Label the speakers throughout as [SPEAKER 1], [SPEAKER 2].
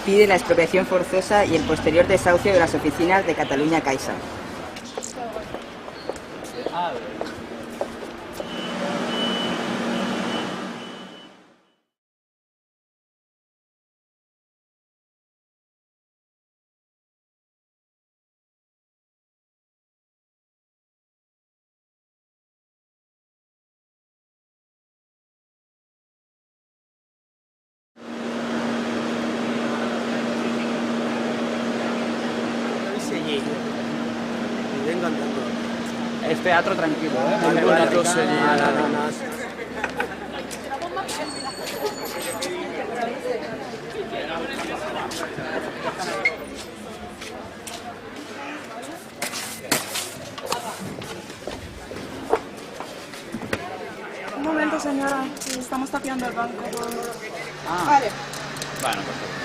[SPEAKER 1] Pide la expropiación forzosa y el posterior desahucio de las oficinas de Catalunya Caixa.
[SPEAKER 2] Es teatro tranquilo, ¿eh?
[SPEAKER 3] Ninguna grosería.
[SPEAKER 4] Un momento, señora. Estamos tapiando el banco.
[SPEAKER 2] Vale. Bueno, perfecto.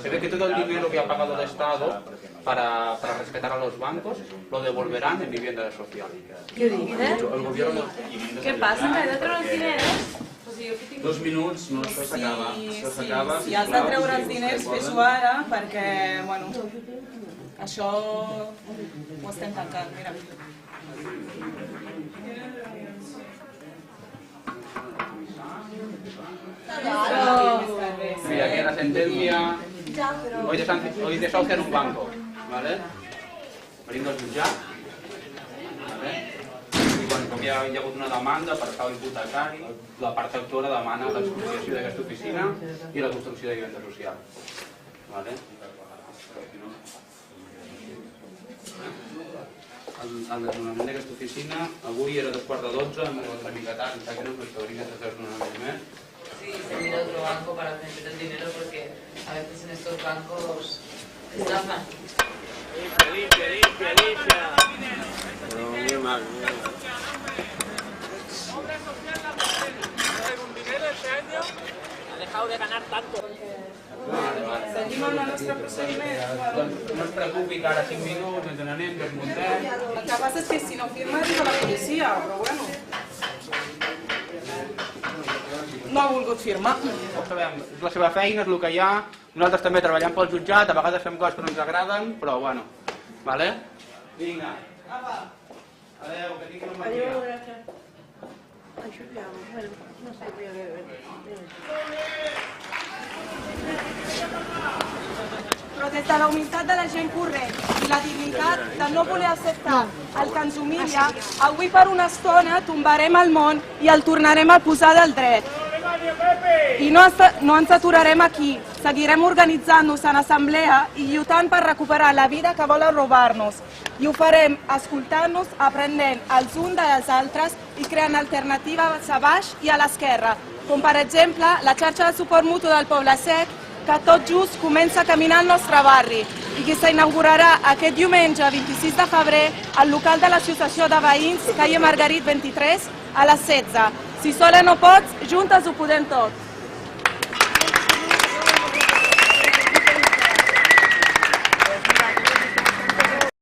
[SPEAKER 2] Se ve que todo el dinero que ha pagado el Estado para respetar a los bancos lo devolverán en vivienda social.
[SPEAKER 5] ¿Qué dices?
[SPEAKER 2] El gobierno...
[SPEAKER 5] ¿Qué passa? Que de treure els diners?
[SPEAKER 2] 2 minuts, no, això s'acaba.
[SPEAKER 4] Si has de treure els diners, fes-ho ara, perquè, bueno, això ho estem tancant, mira.
[SPEAKER 2] Mira, aquí la sentencia. Hoy desahucian un banco, ¿vale? Venim del jutjat, ¿vale? I bueno, com ja hi ha hagut una demanda per frau hipotecari, la part autora demana l'expropiació d'aquesta oficina i la construcció de vivenda social. ¿Vale? El desnonament d'aquesta oficina avui era 2:45, hem arribat una mica tard, em sap greu, perquè hauria de fer desnonament més.
[SPEAKER 5] Sí, se mira otro banco para meter el dinero porque a veces en estos bancos estafan.
[SPEAKER 3] Limpia. No, mi mal. Ha dejado de ganar tanto.
[SPEAKER 4] Seguim amb el nostre procediment.
[SPEAKER 2] No es preocupi que ara 5 minuts ens n'anem, desmuntem.
[SPEAKER 4] El que passa és que si no firma diu la policia, però bueno. No ha volgut firmar.
[SPEAKER 2] És la seva feina, és el que hi ha. Nosaltres també treballem pel jutjat, a vegades fem coses que no ens agraden, però bueno. Vale? Vinga. Adéu, que tinguin un bon dia.
[SPEAKER 4] Però des de la humilitat de la gent corrent i la dignitat de no voler acceptar el que ens humilia, avui per una estona tombarem el món i el tornarem a posar del dret. I no ens aturarem aquí, seguirem organitzant-nos en assemblea i lluitant per recuperar la vida que volen robar-nos. I ho farem escoltant-nos, aprenent els uns dels altres i creant alternatives a baix i a l'esquerra, com per exemple la xarxa de suport mutu del Poble Sec, que tot just comença a caminar al nostre barri i que s'inaugurarà aquest diumenge 26 de febrer al local de l'Associació de Veïns, calle Margarit 23, a les 16. Si sola no pots, juntes ho podem tot.